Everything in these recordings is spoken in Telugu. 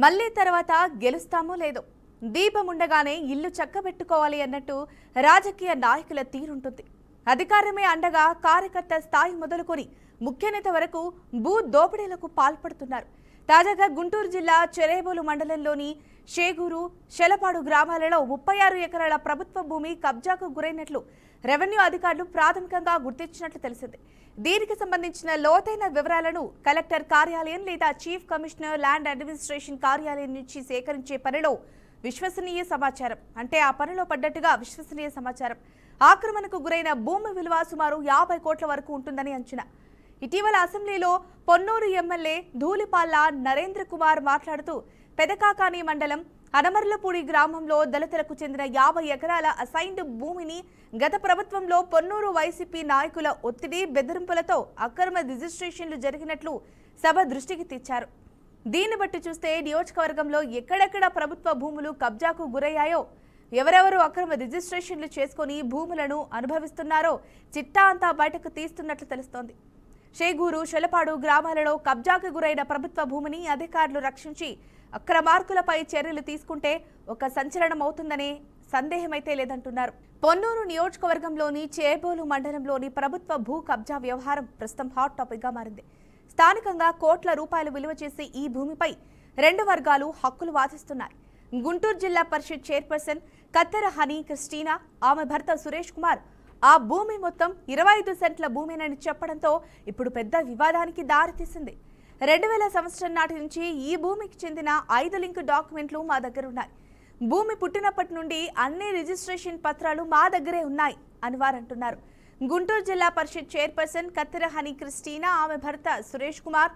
మళ్ళీ తర్వాత గెలుస్తామో లేదో దీపం ఉండగానే ఇల్లు చక్కబెట్టుకోవాలి అన్నట్టు రాజకీయ నాయకుల తీరుంటుంది. అధికారమే అండగా కార్యకర్త స్థాయి మొదలుకొని ముఖ్యనేత వరకు భూ దోపిడీలకు పాల్పడుతున్నారు. తాజాగా గుంటూరు జిల్లా చెరేబోలు మండలంలోని షేగూరు, శెలపాడు గ్రామాలలో 36 ఎకరాల ప్రభుత్వ భూమి కబ్జాకు గురైనట్లు రెవెన్యూ అధికారులు ప్రాథమికంగా గుర్తించినట్లు తెలిసింది. దీనికి సంబంధించిన లోతైన వివరాలను కలెక్టర్ కార్యాలయం లేదా చీఫ్ కమిషనర్ ల్యాండ్ అడ్మినిస్ట్రేషన్ కార్యాలయం నుంచి సేకరించే పనిలో విశ్వసనీయ సమాచారం, అంటే ఆ పనిలో పడ్డట్టుగా విశ్వసనీయ సమాచారం. ఆక్రమణకు గురైన భూమి విలువ సుమారు 50 కోట్ల వరకు ఉంటుందని అంచనా. ఇటీవల అసెంబ్లీలో పొన్నూరు ఎమ్మెల్యే ధూళిపాళ్ల నరేంద్ర కుమార్ మాట్లాడుతూ పెదకాకాని మండలం అనమర్లపూడి గ్రామంలో దళితులకు చెందిన 50 ఎకరాల అసైన్డ్ భూమిని గత ప్రభుత్వంలో పొన్నూరు వైసీపీ నాయకుల ఒత్తిడి బెదిరింపులతో అక్రమ రిజిస్ట్రేషన్లు జరిగినట్లు సభ దృష్టికి తెచ్చారు. దీన్ని బట్టి చూస్తే నియోజకవర్గంలో ఎక్కడెక్కడ ప్రభుత్వ భూములు కబ్జాకు గురయ్యాయో, ఎవరెవరు అక్రమ రిజిస్ట్రేషన్లు చేసుకుని భూములను అనుభవిస్తున్నారో చిట్టా అంతా బయటకు తీస్తున్నట్లు తెలుస్తోంది. షేగూరు, శెలపాడు గ్రామాలలో కబ్జాకు గురైన ప్రభుత్వ భూమిని అధికారులు రక్షించి అక్రమార్కులపై చర్యలు తీసుకుంటే ఒక సంచలనం అవుతుందనే సందేహమైతే లేదంటున్నారు. పొన్నూరు నియోజకవర్గంలోని చేబోలు మండలంలోని ప్రభుత్వ భూ కబ్జా వ్యవహారం ప్రస్తుతం హాట్ టాపిక్ గా మారింది. స్థానికంగా కోట్ల రూపాయలు విలువ చేసే ఈ భూమిపై 2 వర్గాలు హక్కులు వాదిస్తున్నాయి. గుంటూరు జిల్లా పరిషత్ చైర్పర్సన్ కత్తెర హనీ క్రిస్టీనా, ఆమె భర్త సురేష్ కుమార్ ఆ భూమి మొత్తం 25 సెంట్ల భూమేనని చెప్పడంతో ఇప్పుడు పెద్ద వివాదానికి దారితీసింది. 2000 సంవత్సరం నాటి నుంచి ఈ భూమికి చెందిన 5 లింక్ డాక్యుమెంట్లు మా దగ్గర ఉన్నాయి. భూమి పుట్టినప్పటి నుండి అన్ని రిజిస్ట్రేషన్ పత్రాలు మా దగ్గరే ఉన్నాయి అని వారు అంటున్నారు. గుంటూరు జిల్లా పరిషత్ చైర్పర్సన్ కత్తెర హనీ క్రిస్టీనా, ఆమె భర్త సురేష్ కుమార్,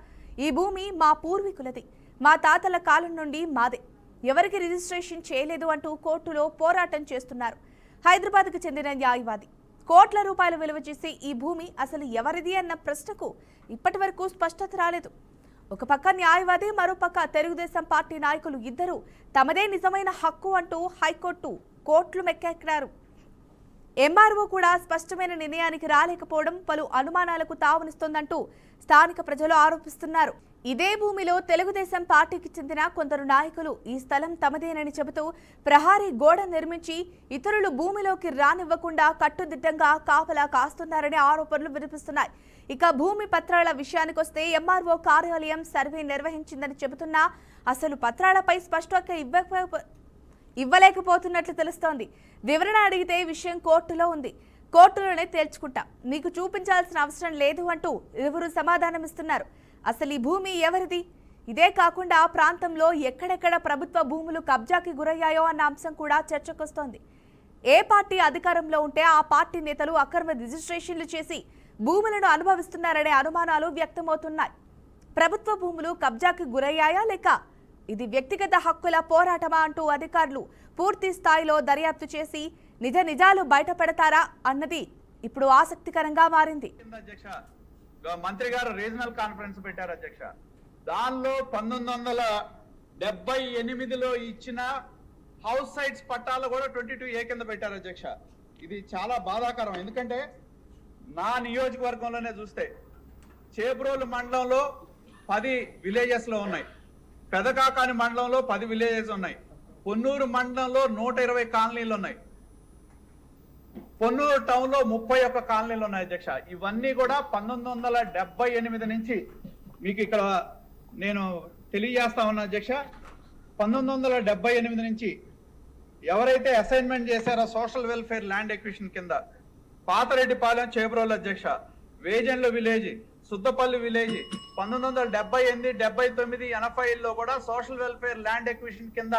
ఈ భూమి మా పూర్వీకులది, మా తాతల కాలం నుండి మాదే, ఎవరికి రిజిస్ట్రేషన్ చేయలేదు అంటూ కోర్టులో పోరాటం చేస్తున్నారు. హైదరాబాద్కు చెందిన న్యాయవాది. కోట్ల రూపాయలు విలువ చేసే ఈ భూమి అసలు ఎవరిది అన్న ప్రశ్నకు ఇప్పటి వరకు స్పష్టత రాలేదు. ఒక పక్క న్యాయవాది, మరోపక్క తెలుగుదేశం పార్టీ నాయకులు ఇద్దరు తమదే నిజమైన హక్కు అంటూ హైకోర్టు, కోర్టులు మెక్కెక్కారు. ఎంఆర్ఓ కూడా స్పష్టమైన నిర్ణయానికి రాలేకపోవడం పలు అనుమానాలకు తావునిస్తోందంటూ స్థానిక ప్రజలు ఆరోపిస్తున్నారు. ఇదే భూమిలో తెలుగుదేశం పార్టీకి చెందిన కొందరు నాయకులు ఈ స్థలం తమదేనని చెబుతూ ప్రహారీ గోడ నిర్మించి ఇతరులు భూమిలోకి రానివ్వకుండా కట్టుదిట్టంగా కాపలా కాస్తున్నారనే ఆరోపణలు వినిపిస్తున్నాయి. ఇక భూమి పత్రాల విషయానికొస్తే ఎంఆర్ఓ కార్యాలయం సర్వే నిర్వహించిందని చెబుతున్నా అసలు పత్రాలపై స్పష్టత ఇవ్వలేకపోతున్నట్లు తెలుస్తోంది. వివరణ అడిగితే విషయం కోర్టులో ఉంది, కోర్టులోనే తేల్చుకుంటా, మీకు చూపించాల్సిన అవసరం లేదు అంటూ ఇరువురు సమాధానమిస్తున్నారు. అసలు ఈ భూమి ఎవరిది? ఇదే కాకుండా ఆ ప్రాంతంలో ఎక్కడెక్కడ ప్రభుత్వ భూములు కబ్జాకి గురయ్యాయో అన్న అంశం కూడా చర్చకొస్తోంది. ఏ పార్టీ అధికారంలో ఉంటే ఆ పార్టీ నేతలు అక్రమ రిజిస్ట్రేషన్లు చేసి భూములను అనుభవిస్తున్నారనే అనుమానాలు వ్యక్తమవుతున్నాయి. ప్రభుత్వ భూములు కబ్జాకి గురయ్యాయా లేక ఇది వ్యక్తిగత హక్కుల పోరాటమా అంటూ అధికారులు పూర్తి స్థాయిలో దర్యాప్తు చేసి నిజాలు బయటపెడతారా అన్నది ఇప్పుడు ఆసక్తికరంగా మారింది. మంత్రి గారు రీజనల్ కాన్ఫరెన్స్ పెట్టారు అధ్యక్ష. దానిలో 1978లో ఇచ్చిన హౌస్ సైట్స్ పట్టాలు కూడా 22A కింద పెట్టారు అధ్యక్ష. ఇది చాలా బాధాకరం. ఎందుకంటే నా నియోజకవర్గంలోనే చూస్తే చేబ్రోలు మండలంలో 10 విలేజెస్ లో ఉన్నాయి, పెదకాకాని మండలంలో 10 విలేజెస్ ఉన్నాయి, పొన్నూరు మండలంలో 120 కాలనీలు ఉన్నాయి, పొన్నూరు టౌన్ లో 31 కాలనీలు ఉన్నాయి అధ్యక్ష. ఇవన్నీ కూడా 1978 నుంచి మీకు ఇక్కడ నేను తెలియజేస్తా ఉన్నా అధ్యక్ష. 1978 నుంచి ఎవరైతే అసైన్మెంట్ చేశారో సోషల్ వెల్ఫేర్ ల్యాండ్ ఎక్విజిషన్ కింద పాతరెడ్డిపాలెం, చేబ్రోలు అధ్యక్ష, వేజన్ల విలేజ్, సుద్దపల్లి విలేజ్ 1978, 79, 80లో కూడా సోషల్ వెల్ఫేర్ ల్యాండ్ ఎక్విజిషన్ కింద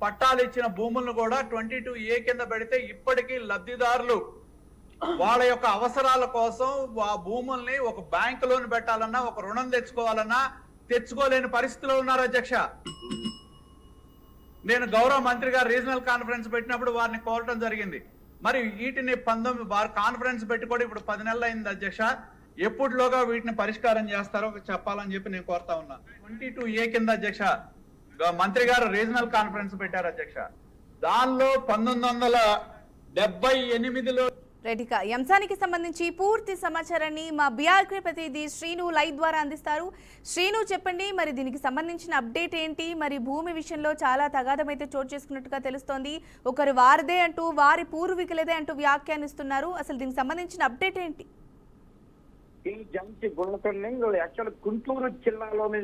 పట్టాలు ఇచ్చిన భూములను కూడా 22A కింద పెడితే ఇప్పటికీ లబ్ధిదారులు వాళ్ళ యొక్క అవసరాల కోసం ఆ భూముల్ని ఒక బ్యాంకు లోన్ పెట్టాలన్నా, ఒక రుణం తెచ్చుకోవాలన్నా తెచ్చుకోలేని పరిస్థితిలో ఉన్నారు అధ్యక్ష. నేను గౌరవ మంత్రి గారు రీజనల్ కాన్ఫరెన్స్ పెట్టినప్పుడు వారిని కోరటం జరిగింది. మరి వీటిని 19 వారు కాన్ఫరెన్స్ పెట్టి కూడా ఇప్పుడు 10 నెలలు అయింది అధ్యక్ష. ఎప్పటిలోగా వీటిని పరిష్కారం చేస్తారో చెప్పాలని చెప్పి నేను కోరుతా ఉన్నా. 22A కింద అధ్యక్ష మంత్రి గారు రీజనల్ కాన్ఫరెన్స్ పెట్టారు అధ్యక్ష. దానిలో 1978లో రైట్, ఇక ఈ అంశానికి సంబంధించి పూర్తి సమాచారాన్ని మా బీఆర్కే ప్రతినిధి శ్రీను లైవ్ ద్వారా అందిస్తారు. శ్రీను, చెప్పండి, మరి దీనికి సంబంధించిన అప్డేట్ ఏంటి? మరి భూమి విషయంలో చాలా తగాదం అయితే చోటు చేసుకున్నట్టుగా తెలుస్తోంది. ఒకరు వారిదే అంటూ, వారి పూర్వీకులదే అంటూ వ్యాఖ్యానిస్తున్నారు. అసలు దీనికి సంబంధించిన అప్డేట్ ఏంటి? ఈ జంచి గుణకర్ని యాక్చువల్ గుంటూరు జిల్లాలోని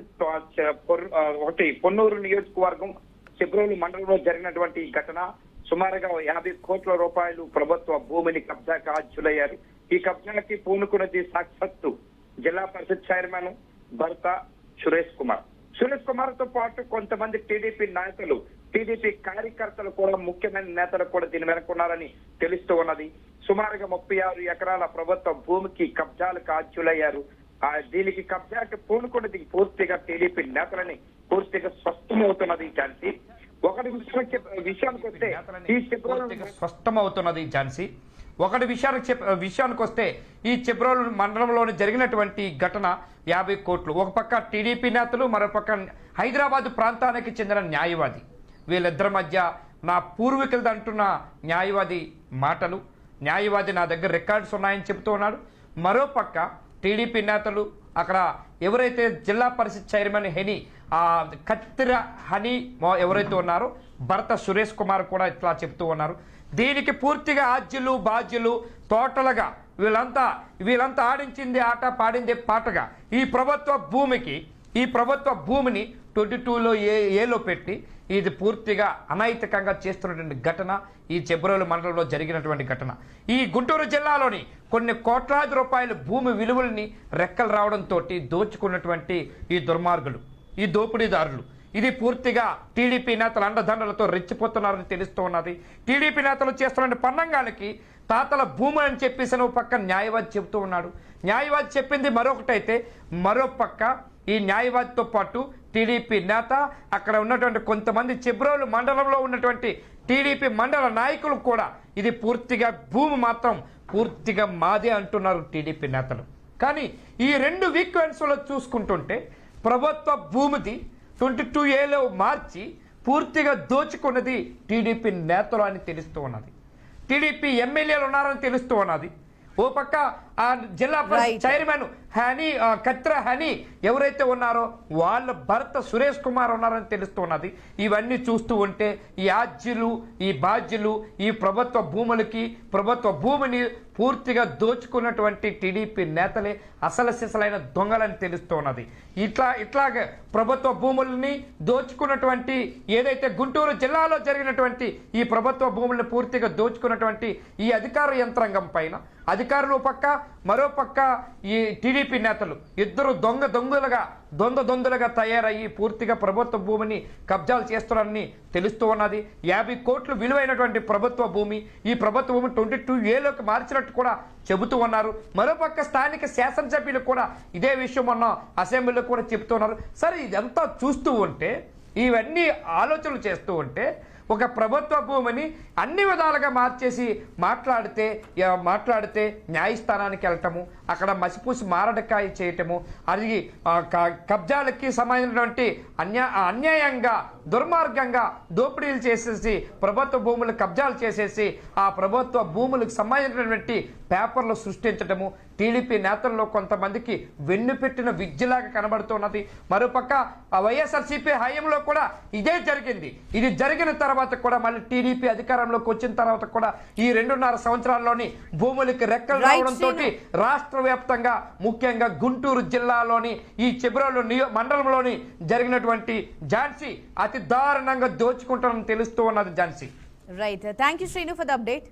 ఒకటి పొన్నూరు నియోజకవర్గం చెబ్రోలు మండలంలో జరిగినటువంటి ఈ ఘటన. సుమారుగా 50 కోట్ల రూపాయలు ప్రభుత్వ భూమిని కబ్జాకి ఆజ్యులయ్యారు. ఈ కబ్జాకి పూనుకున్నది సాక్షాత్తు జిల్లా పరిషత్ చైర్మన్ భర్త సురేష్ కుమార్ తో పాటు కొంతమంది టీడీపీ నాయకులు, టీడీపీ కార్యకర్తలు కూడా, ముఖ్యమైన నేతలు కూడా దీని వెనుకున్నారని తెలుస్తూ ఉన్నది. సుమారుగా 36 ఎకరాల ప్రభుత్వ భూమికి కబ్జాలకు ఆజ్యులయ్యారు. దీనికి కబ్జాకి పూనుకున్నది పూర్తిగా టీడీపీ నేతలని పూర్తిగా స్పష్టమవుతున్నది. ఝాన్సీ, ఒకటి విషయానికి వస్తే స్పష్టమవుతున్నది ఝాన్సీ. ఒకటి విషయానికి వస్తే ఈ చెబ్రోలు మండలంలోని జరిగినటువంటి ఘటన 50 కోట్లు. ఒక పక్క టీడీపీ నేతలు, మరోపక్క హైదరాబాద్ ప్రాంతానికి చెందిన న్యాయవాది, వీళ్ళిద్దరి మధ్య నా పూర్వీకులది అంటున్న న్యాయవాది మాటలు. న్యాయవాది నా దగ్గర రికార్డ్స్ ఉన్నాయని చెబుతూ ఉన్నాడు. మరోపక్క టీడీపీ నేతలు, అక్కడ ఎవరైతే జిల్లా పరిషత్ చైర్మన్ హెనీ కత్తిర హనీ ఎవరైతే ఉన్నారో భర్త సురేష్ కుమార్ కూడా ఇట్లా చెప్తూ ఉన్నారు. దీనికి పూర్తిగా ఆజ్యులు బాధ్యులు టోటల్గా వీళ్ళంతా ఆడించింది ఆట, పాడింది పాటగా ఈ ప్రభుత్వ భూమిని 22లో ఏలో పెట్టి ఇది పూర్తిగా అనైతికంగా చేస్తున్నటువంటి ఘటన ఈ చెబ్రోలు మండలంలో జరిగినటువంటి ఘటన. ఈ గుంటూరు జిల్లాలోని కొన్ని కోట్లాది రూపాయల భూమి విలువల్ని రెక్కలు రావడంతో దోచుకున్నటువంటి ఈ దుర్మార్గులు, ఈ దోపిడీదారులు, ఇది పూర్తిగా టీడీపీ నేతల అండదండలతో రెచ్చిపోతున్నారని తెలుస్తూ ఉన్నది. టీడీపీ నేతలు చేస్తున్న పన్నంగాలకి తాతల భూమి అని చెప్పేసి ఒక పక్క న్యాయవాది చెబుతూ ఉన్నాడు. న్యాయవాది చెప్పింది మరొకటైతే, మరో పక్క ఈ న్యాయవాదితో పాటు టీడీపీ నేత, అక్కడ ఉన్నటువంటి కొంతమంది చెబ్రోలు మండలంలో ఉన్నటువంటి టీడీపీ మండల నాయకులు కూడా ఇది పూర్తిగా భూమి మాత్రం పూర్తిగా మాదే అంటున్నారు టీడీపీ నేతలు. కానీ ఈ 2 వీకెండ్స్లో చూసుకుంటుంటే ప్రభుత్వ భూమిది 22ఏలో మార్చి పూర్తిగా దోచుకున్నది టీడీపీ నేతలు అని తెలుస్తూ ఉన్నది. టీడీపీ ఎమ్మెల్యేలు ఉన్నారని తెలుస్తూ ఉన్నది. ఓ పక్క ఆ జిల్లా చైర్మన్ కత్తిర హనీ ఎవరైతే ఉన్నారో వాళ్ళ భర్త సురేష్ కుమార్ ఉన్నారని తెలుస్తున్నది. ఇవన్నీ చూస్తూ ఉంటే ఈ ఆజ్యులు, ఈ బాధ్యులు, ఈ ప్రభుత్వ భూమిని పూర్తిగా దోచుకున్నటువంటి టీడీపీ నేతలే అసలు సిసలైన దొంగలని తెలుస్తున్నది. ఇట్లాగే ప్రభుత్వ భూముల్ని దోచుకున్నటువంటి, ఏదైతే గుంటూరు జిల్లాలో జరిగినటువంటి ఈ ప్రభుత్వ భూముల్ని పూర్తిగా దోచుకున్నటువంటి ఈ అధికార యంత్రాంగం పైన అధికారులు పక్క, మరో పక్క ఈ టీడీపీ నేతలు ఇద్దరు దొంగలుగా తయారయ్యి పూర్తిగా ప్రభుత్వ భూమిని కబ్జాలు చేస్తున్నారని తెలుస్తూ ఉన్నది. 50 కోట్లు విలువైనటువంటి ప్రభుత్వ భూమి, ఈ ప్రభుత్వ భూమి 22ఏలోకి మార్చినట్టు కూడా చెబుతూ ఉన్నారు. మరోపక్క స్థానిక శాసనసభ్యులు కూడా ఇదే విషయం మొన్న అసెంబ్లీలో కూడా చెబుతున్నారు. సరే, ఇదంతా చూస్తూ ఉంటే, ఇవన్నీ ఆలోచనలు చేస్తూ ఉంటే, ఒక ప్రభుత్వ భూమిని అన్ని విధాలుగా మార్చేసి మాట్లాడితే న్యాయస్థానానికి వెళ్ళటము, అక్కడ మసిపూసి మారడకాయ చేయటము, అది కబ్జాలకి సంబంధించినటువంటి అన్యాయంగా దుర్మార్గంగా దోపిడీలు చేసేసి ప్రభుత్వ భూములు కబ్జాలు చేసేసి ఆ ప్రభుత్వ భూములకు సంబంధించినటువంటి పేపర్లు సృష్టించటము టీడీపీ నేతల్లో కొంతమందికి వెన్నుపెట్టిన విద్యలాగా కనబడుతున్నది. మరోపక్క వైఎస్ఆర్సీపీ హయాంలో కూడా ఇదే జరిగింది. ఇది జరిగిన తర్వాత కూడా మళ్ళీ టీడీపీ అధికారంలోకి వచ్చిన తర్వాత కూడా ఈ 2.5 సంవత్సరాల్లోని భూములకి రెక్కలు రావడంతో రాష్ట్ర వ్యాప్తంగా, ముఖ్యంగా గుంటూరు జిల్లాలోని ఈ చెబ్రోలు మండలంలోని జరిగినటువంటి ఝాన్సీ అతి దారుణంగా దోచుకుంటారని తెలుస్తూ ఉన్నది. Jhansi, right, thank you Srinu for the update.